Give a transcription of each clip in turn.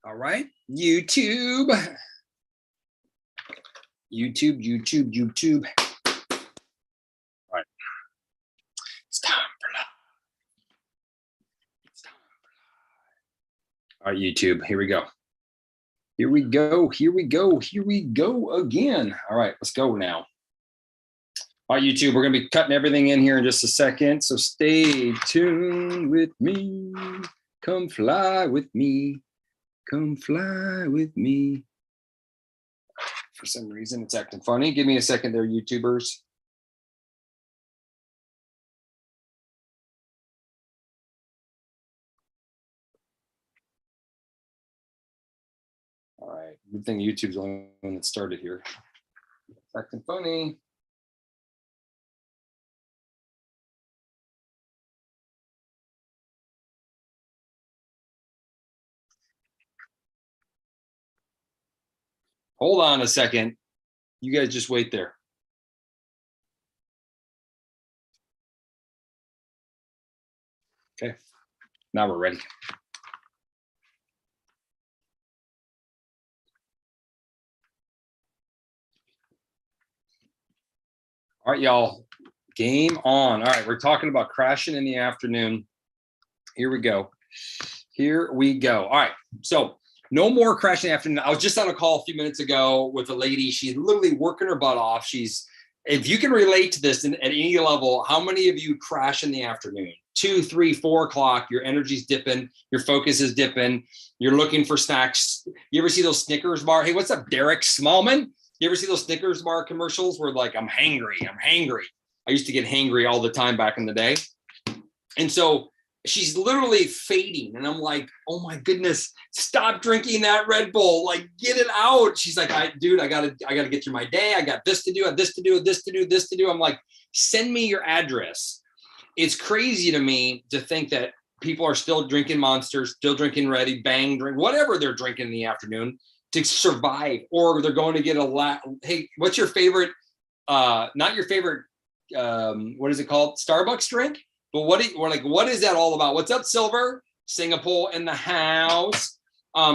All right, YouTube. YouTube. All right, it's time for live. It's time for live. All right, YouTube, here we go. Here we go again. All right, let's go now. All right, YouTube, we're gonna be cutting everything in here in just a second, so stay tuned with me. Come fly with me. Come fly with me. For some reason, it's acting funny. Give me a second there, YouTubers. All right, good thing YouTube's the only one that started here. It's acting funny. Hold on a second. You guys just wait there. Okay, now we're ready. All right, y'all, game on. All right, we're talking about crashing in the afternoon. Here we go. All right, so no more crashing in the afternoon. I was just on a call a few minutes ago with a lady. She's literally working her butt off. If you can relate to this at any level, how many of you crash in the afternoon? 2, 3, 4 o'clock, your energy's dipping, your focus is dipping, you're looking for snacks. You ever see those Snickers bar? Hey, what's up, Derek Smallman? You ever see those Snickers bar commercials where like, I'm hangry. I used to get hangry all the time back in the day. And so she's literally fading. And I'm like, oh my goodness, stop drinking that Red Bull. Like, get it out. She's like, dude, I gotta get through my day. I got this to do, this to do. I'm like, send me your address. It's crazy to me to think that people are still drinking Monsters, still drinking Ready, Bang, drink, whatever they're drinking in the afternoon to survive, or they're going to get hey, what's your favorite, not your favorite, what is it called? Starbucks drink? But what is that all about? What's up, Silver? Singapore in the house.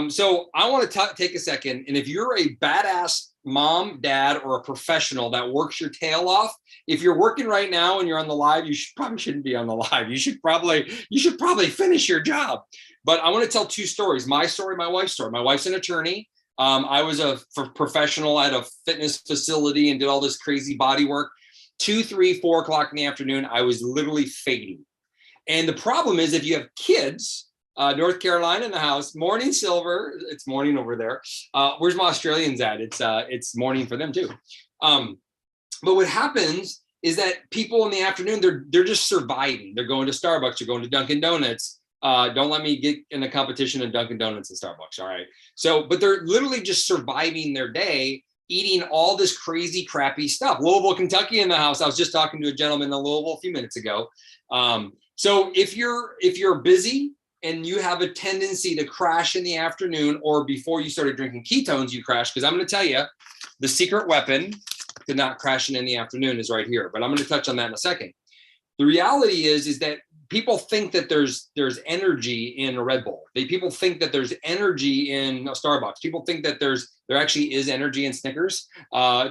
So I want to take a second. And if you're a badass mom, dad, or a professional that works your tail off, if you're working right now and you're on the live, you probably shouldn't be on the live. You should probably finish your job. But I want to tell 2 stories. My story, my wife's story. My wife's an attorney. I was a professional at a fitness facility and did all this crazy body work. 2, 3, 4 o'clock in the afternoon, I was literally fading. And the problem is, if you have kids, North Carolina in the house, morning, Silver, it's morning over there. Where's my Australians at? It's morning for them too. But what happens is that people in the afternoon, they're just surviving. They're going to Starbucks, they're going to Dunkin' Donuts. Don't let me get in a competition in Dunkin' Donuts and Starbucks, all right? So, but they're literally just surviving their day, eating all this crazy, crappy stuff. Louisville, Kentucky in the house. I was just talking to a gentleman in Louisville a few minutes ago. So if you're busy and you have a tendency to crash in the afternoon, or before you started drinking ketones, you crash, because I'm going to tell you, the secret weapon to not crashing in the afternoon is right here. But I'm going to touch on that in a second. The reality is that people think that there's energy in a Red Bull. People think that there's energy in a Starbucks. People think that there actually is energy in Snickers.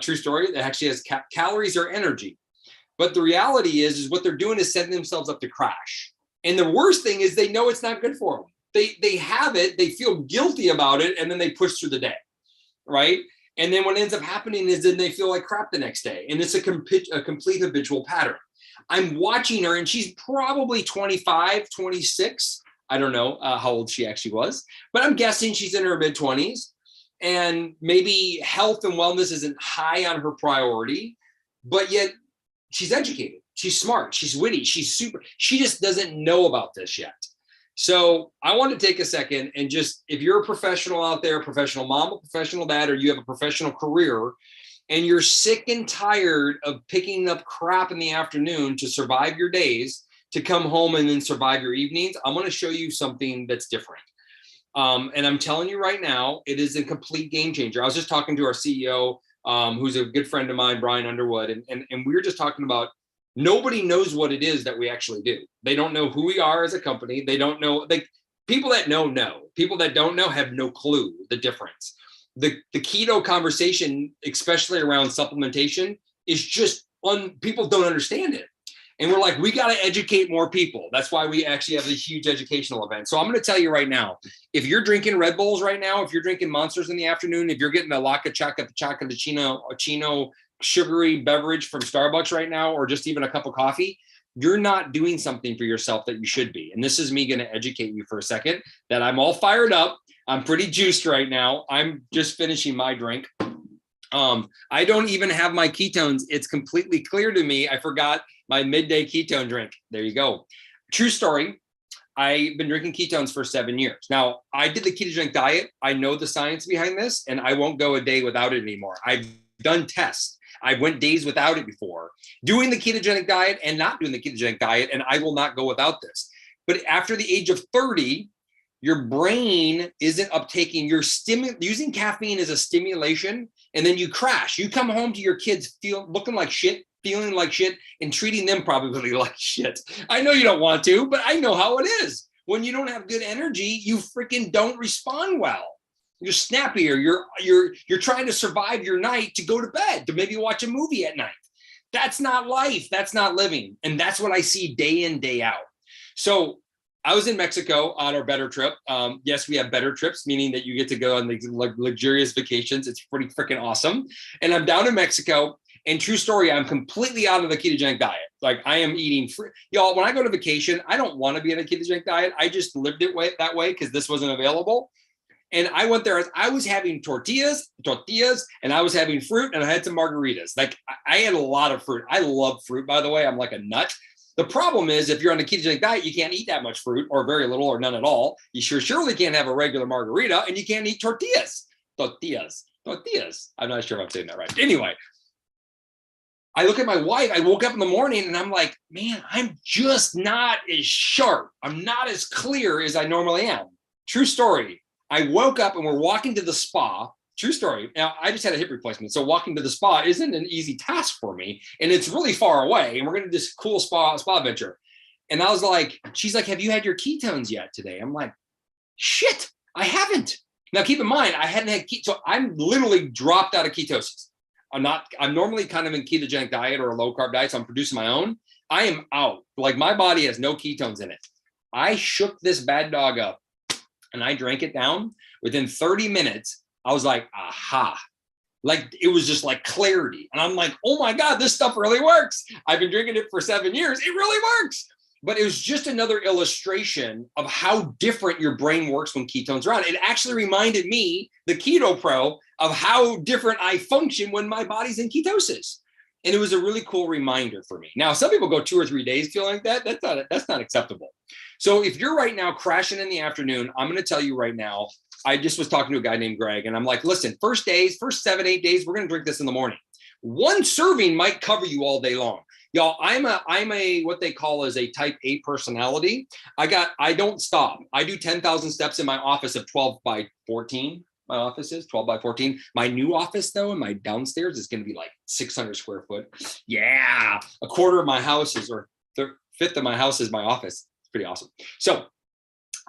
True story. That actually has calories or energy. But the reality is what they're doing is setting themselves up to crash. And the worst thing is they know it's not good for them. They have it, they feel guilty about it, and then they push through the day, right? And then what ends up happening is then they feel like crap the next day. And it's a complete habitual pattern. I'm watching her, and she's probably 25, 26. I don't know how old she actually was, but I'm guessing she's in her mid-20s. And maybe health and wellness isn't high on her priority, but yet she's educated, she's smart, she's witty, she just doesn't know about this yet. So I want to take a second and just, if you're a professional out there, a professional mom, a professional dad, or you have a professional career, and you're sick and tired of picking up crap in the afternoon to survive your days, to come home and then survive your evenings, I'm going to show you something that's different. And I'm telling you right now, it is a complete game changer. I was just talking to our CEO, who's a good friend of mine, Brian Underwood, and we were just talking about, nobody knows what it is that we actually do. They don't know who we are as a company. They don't know, people that know. People that don't know have no clue the difference. The keto conversation, especially around supplementation, is just people don't understand it. And we're like, we got to educate more people. That's why we actually have this huge educational event. So I'm going to tell you right now, if you're drinking Red Bulls right now, if you're drinking Monsters in the afternoon, if you're getting a Laca Chino sugary beverage from Starbucks right now, or just even a cup of coffee, you're not doing something for yourself that you should be. And this is me going to educate you for a second that I'm all fired up. I'm pretty juiced right now. I'm just finishing my drink. I don't even have my ketones. It's completely clear to me. I forgot my midday ketone drink. There you go. True story. I've been drinking ketones for 7 years. Now, I did the ketogenic diet. I know the science behind this, and I won't go a day without it anymore. I've done tests. I went days without it before, doing the ketogenic diet and not doing the ketogenic diet, and I will not go without this. But after the age of 30, your brain isn't uptaking your using caffeine as a stimulation, and then you crash. You come home to your kids looking like shit, feeling like shit, and treating them probably like shit. I know you don't want to, but I know how it is. When you don't have good energy, you freaking don't respond well. You're snappier. You're trying to survive your night to go to bed, to maybe watch a movie at night. That's not life. That's not living. And that's what I see day in, day out. So I was in Mexico on our Better trip. Yes, we have Better trips, meaning that you get to go on these luxurious vacations. It's pretty freaking awesome. And I'm down in Mexico. And true story, I'm completely out of the ketogenic diet. Like I am eating free. Y'all, when I go to vacation, I don't want to be in a ketogenic diet. I just lived it that way because this wasn't available. And I went there, I was having tortillas, and I was having fruit, and I had some margaritas. Like I had a lot of fruit. I love fruit, by the way. I'm like a nut. The problem is if you're on a ketogenic diet, you can't eat that much fruit or very little or none at all. You surely can't have a regular margarita, and you can't eat tortillas. I'm not sure if I'm saying that right. Anyway, I look at my wife. I woke up in the morning and I'm like, man, I'm just not as sharp. I'm not as clear as I normally am. True story. I woke up and we're walking to the spa. True story. Now, I just had a hip replacement. So walking to the spa isn't an easy task for me. And it's really far away. And we're going to do this cool spa adventure. And I was like, she's like, have you had your ketones yet today? I'm like, shit, I haven't. Now, keep in mind, I hadn't had keto. So I'm literally dropped out of ketosis. I'm normally kind of in ketogenic diet or a low carb diet. So I'm producing my own. I am out. Like my body has no ketones in it. I shook this bad dog up and I drank it down. Within 30 minutes, I was like, aha. Like it was just like clarity. And I'm like, oh my God, this stuff really works. I've been drinking it for 7 years. It really works. But it was just another illustration of how different your brain works when ketones are on. It actually reminded me, the Keto Pro, of how different I function when my body's in ketosis. And it was a really cool reminder for me. Now, some people go 2 or 3 days feeling like that. That's not acceptable. So if you're right now crashing in the afternoon, I'm going to tell you right now, I just was talking to a guy named Greg, and I'm like, listen, first 7, 8 days, we're going to drink this in the morning. 1 serving might cover you all day long. Y'all, I'm a what they call as a type A personality. I don't stop. I do 10,000 steps in my office of 12 by 14. My office is 12 by 14. My new office, though, in my downstairs is going to be like 600 square foot. Yeah, a quarter of my house is, or fifth of my house is my office. It's pretty awesome. So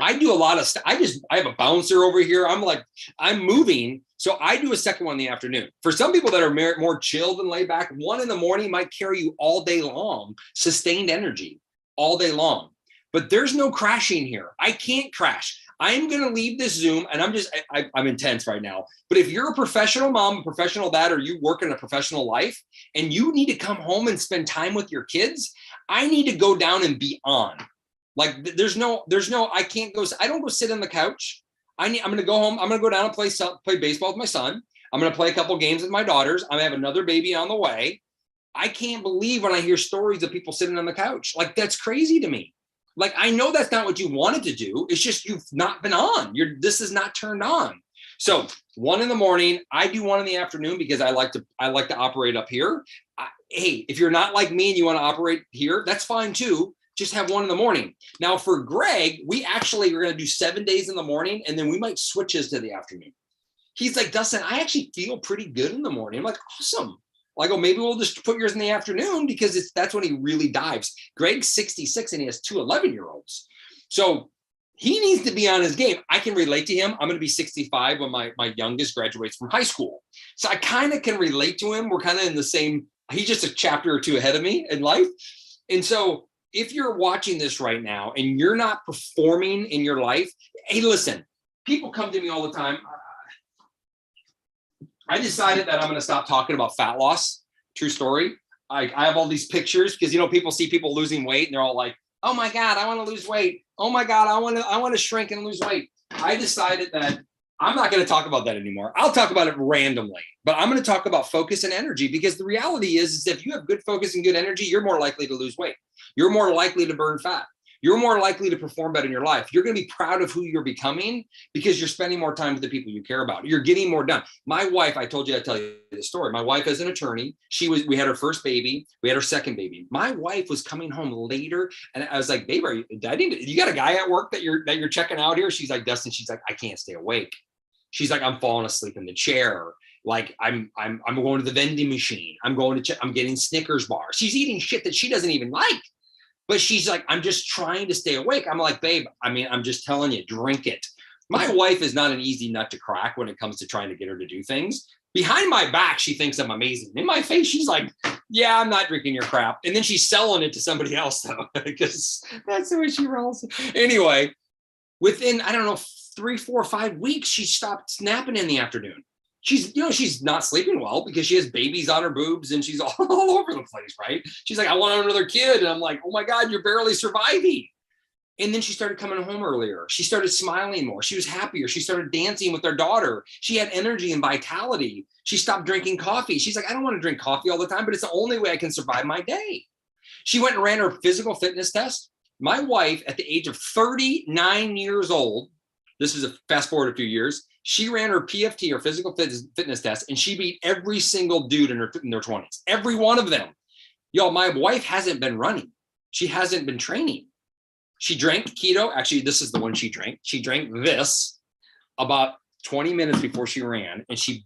I do a lot of stuff. I have a bouncer over here. I'm moving. So I do a second one in the afternoon. For some people that are more chilled and laid back, 1 in the morning might carry you all day long, sustained energy all day long. But there's no crashing here. I can't crash. I'm going to leave this Zoom, and I'm intense right now. But if you're a professional mom, a professional dad, or you work in a professional life, and you need to come home and spend time with your kids, I need to go down and be on. Like there's no, I can't go, I don't go sit on the couch. I'm going to go home. I'm going to go down and play baseball with my son. I'm going to play a couple games with my daughters. I'm going to have another baby on the way. I can't believe when I hear stories of people sitting on the couch. Like that's crazy to me. Like, I know that's not what you wanted to do. It's just, you've not been on. This is not turned on. So 1 in the morning, I do 1 in the afternoon because I like to operate up here. Hey, if you're not like me and you want to operate here, that's fine too. Just have 1 in the morning. Now for Greg, we actually are going to do 7 days in the morning, and then we might switch his to the afternoon. He's like, Dustin, I actually feel pretty good in the morning. I'm like, awesome. I go, maybe we'll just put yours in the afternoon because that's when he really dives. Greg's 66 and he has 2 11-year-olds. So he needs to be on his game. I can relate to him. I'm going to be 65 when my youngest graduates from high school. So I kind of can relate to him. We're kind of in the same, he's just a chapter or two ahead of me in life. And so if you're watching this right now and you're not performing in your life, hey, listen, people come to me all the time. I decided that I'm going to stop talking about fat loss. True story. I have all these pictures because, you know, people see people losing weight and they're all like, oh my God, I want to lose weight. Oh my God, I want to shrink and lose weight. I decided that I'm not going to talk about that anymore. I'll talk about it randomly, but I'm going to talk about focus and energy, because the reality is if you have good focus and good energy, you're more likely to lose weight. You're more likely to burn fat. You're more likely to perform better in your life. You're going to be proud of who you're becoming because you're spending more time with the people you care about. You're getting more done. My wife, I told you, I'd tell you the story. My wife is an attorney. We had her first baby. We had her second baby. My wife was coming home later and I was like, babe, you got a guy at work that you're checking out here? She's like, Dustin, she's like, I can't stay awake. She's like, I'm falling asleep in the chair. Like I'm going to the vending machine. I'm getting Snickers bars. She's eating shit that she doesn't even like. But she's like, I'm just trying to stay awake. I'm like, babe, I'm just telling you, drink it. My wife is not an easy nut to crack when it comes to trying to get her to do things. Behind my back, she thinks I'm amazing. In my face, she's like, yeah, I'm not drinking your crap. And then she's selling it to somebody else, though, because that's the way she rolls. Anyway, within, I don't know, 3, 4, 5 weeks, she stopped snapping in the afternoon. She's not sleeping well because she has babies on her boobs and she's all over the place, right? She's like, I want another kid. And I'm like, oh my God, you're barely surviving. And then she started coming home earlier. She started smiling more. She was happier. She started dancing with her daughter. She had energy and vitality. She stopped drinking coffee. She's like, I don't want to drink coffee all the time, but it's the only way I can survive my day. She went and ran her physical fitness test. My wife, at the age of 39 years old, this is a fast forward a few years, she ran her PFT, or physical fitness test, and she beat every single dude in their 20s. Every one of them. Y'all, my wife hasn't been running. She hasn't been training. She drank keto. Actually, this is the one she drank. She drank this about 20 minutes before she ran, and she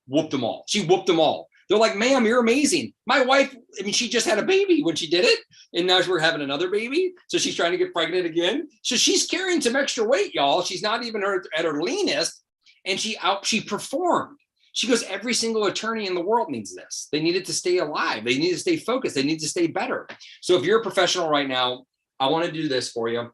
whooped them all. She whooped them all. They're like, ma'am, you're amazing. My wife, she just had a baby when she did it. And now we're having another baby. So she's trying to get pregnant again. So she's carrying some extra weight, y'all. She's not even at her leanest. And she performed. She goes, every single attorney in the world needs this. They need it to stay alive. They need to stay focused. They need to stay better. So if you're a professional right now, I want to do this for you.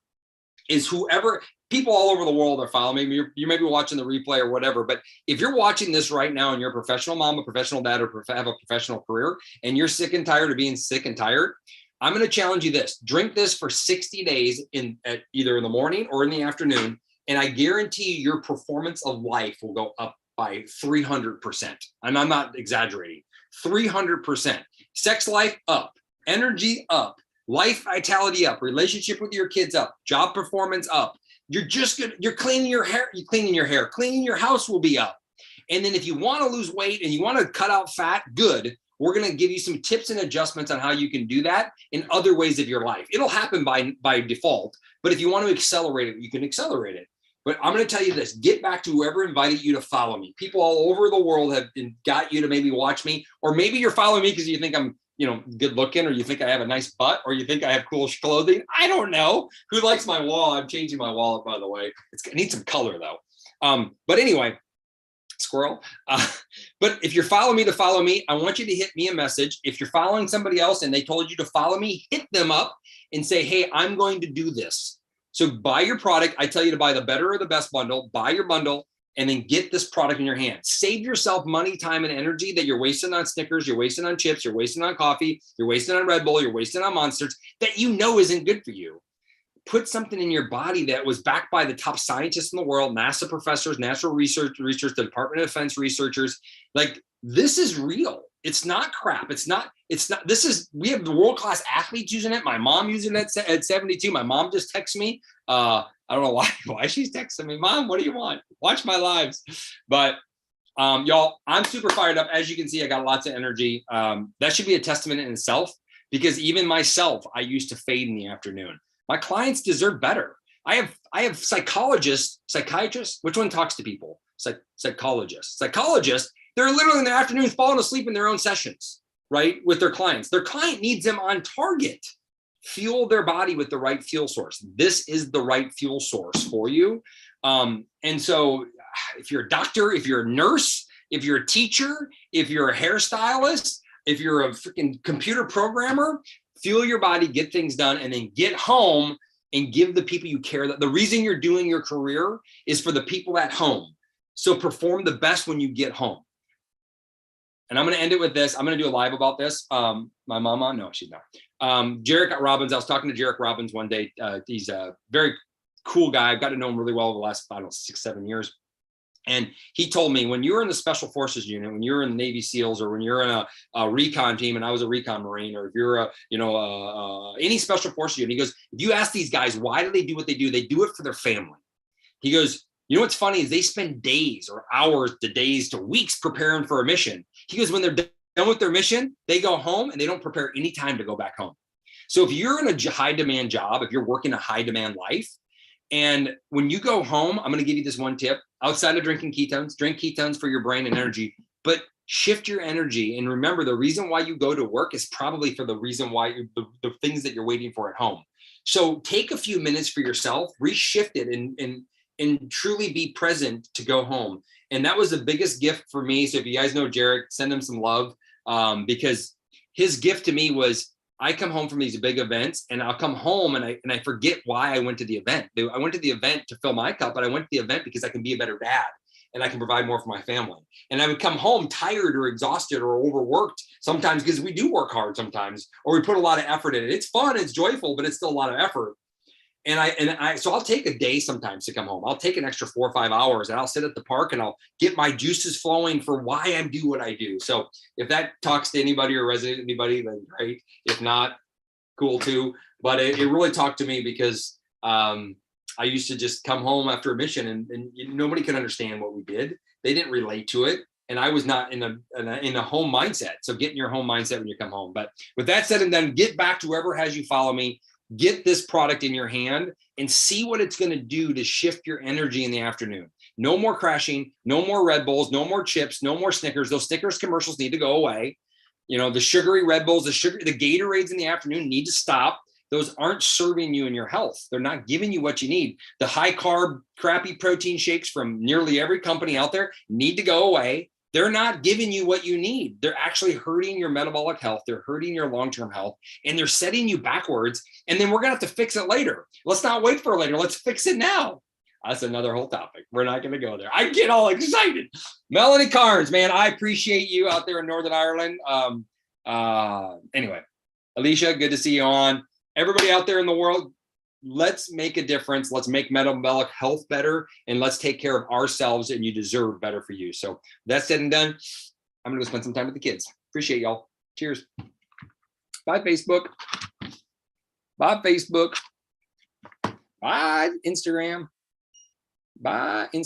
Is whoever, people all over the world are following me. You may be watching the replay or whatever, but if you're watching this right now and you're a professional mom, a professional dad, or have a professional career, and you're sick and tired of being sick and tired, I'm going to challenge you this. Drink this for 60 days either in the morning or in the afternoon. And I guarantee you your performance of life will go up by 300%. And I'm not exaggerating. 300%. Sex life up, energy up, life vitality up, relationship with your kids up, job performance up. You're just good. You're cleaning your hair, cleaning your house will be up. And then if you want to lose weight and you want to cut out fat, good. We're going to give you some tips and adjustments on how you can do that in other ways of your life. It'll happen by default, but if you want to accelerate it, you can accelerate it. But I'm going to tell you this, get back to whoever invited you to follow me. People all over the world have got you to maybe watch me, or maybe you're following me because you think I'm, good looking, or you think I have a nice butt, or you think I have cool clothing. I don't know. Who likes my wall? I'm changing my wallet, by the way. It needs some color though. But anyway, squirrel. But if you're following me to follow me, I want you to hit me a message. If you're following somebody else and they told you to follow me, hit them up and say, hey, I'm going to do this. So buy your product. I tell you to buy the better or the best bundle, buy your bundle, and then get this product in your hand. Save yourself money, time, and energy that you're wasting on Snickers, you're wasting on chips, you're wasting on coffee, you're wasting on Red Bull, you're wasting on Monsters that you know isn't good for you. Put something in your body that was backed by the top scientists in the world, NASA professors, natural research, the Department of Defense researchers. Like, this is real. It's not crap. We have the world-class athletes using it. My mom using it at 72. My mom just texted me. I don't know why she's texting me. Mom, what do you want? Watch my lives. But y'all, I'm super fired up. As you can see, I got lots of energy. That should be a testament in itself, because even myself, I used to fade in the afternoon. My clients deserve better. I have psychiatrists. Which one talks to people? Psychologists. They're literally in the afternoons falling asleep in their own sessions, right? With their clients. Their client needs them on target. fuel their body with the right fuel source. This is the right fuel source for you. And so if you're a doctor, if you're a nurse, if you're a teacher, if you're a hairstylist, if you're a freaking computer programmer, fuel your body, get things done, and then get home and give the people you care. That the reason you're doing your career is for the people at home. So perform the best when you get home. And I'm going to end it with this. I'm going to do a live about this. My mama, no, she's not. Jarek Robbins. I was talking to Jarek Robbins one day. He's a very cool guy. I've got to know him really well over the last, I don't know, 6-7 years. And he told me, when you're in the Special Forces unit, when you're in the Navy SEALs, or when you're in a recon team, and I was a recon Marine, or if you're any Special Forces unit, he goes, if you ask these guys, why do they do what they do it for their family. He goes, you know what's funny is they spend days or hours to days to weeks preparing for a mission. He goes, when they're done with their mission, they go home and they don't prepare any time to go back home. So if you're in a high demand job, if you're working a high demand life, and when you go home, I'm going to give you this one tip. Outside of drinking ketones, drink ketones for your brain and energy, but shift your energy. And remember, the reason why you go to work is probably for the reason why the things that you're waiting for at home. So take a few minutes for yourself, reshift it, and truly be present to go home. And that was the biggest gift for me. So if you guys know Jarek, send him some love, because his gift to me was, I come home from these big events, and I'll come home and I forget why I went to the event. I went to the event to fill my cup, but I went to the event because I can be a better dad and I can provide more for my family. And I would come home tired or exhausted or overworked sometimes, because we do work hard sometimes, or we put a lot of effort in it. It's fun, it's joyful, but it's still a lot of effort. So I'll take a day sometimes to come home. I'll take an extra 4 or 5 hours, and I'll sit at the park and I'll get my juices flowing for why I do what I do. So if that talks to anybody or resonates with anybody, then great. If not, cool too. But it really talked to me, because I used to just come home after a mission and nobody could understand what we did. They didn't relate to it. And I was not in a home mindset. So get in your home mindset when you come home. But with that said and done, get back to whoever has you follow me. Get this product in your hand and see what it's going to do to shift your energy in the afternoon. No more crashing, no more Red Bulls, no more chips, no more Snickers. Those Snickers commercials need to go away. You know, the sugary Red Bulls, the Gatorades in the afternoon need to stop. Those aren't serving you in your health. They're not giving you what you need. The high carb, crappy protein shakes from nearly every company out there need to go away. They're not giving you what you need. They're actually hurting your metabolic health. They're hurting your long-term health, and they're setting you backwards. And then we're going to have to fix it later. Let's not wait for later. Let's fix it now. That's another whole topic. We're not going to go there. I get all excited. Melanie Carnes, man, I appreciate you out there in Northern Ireland. Anyway, Alicia, good to see you on. Everybody out there in the world, let's make a difference. Let's make metabolic health better, and let's take care of ourselves, and you deserve better for you. So that said and done, I'm going to go spend some time with the kids. Appreciate y'all. Cheers. Bye, Facebook. Bye, Facebook. Bye, Instagram. Bye, Instagram.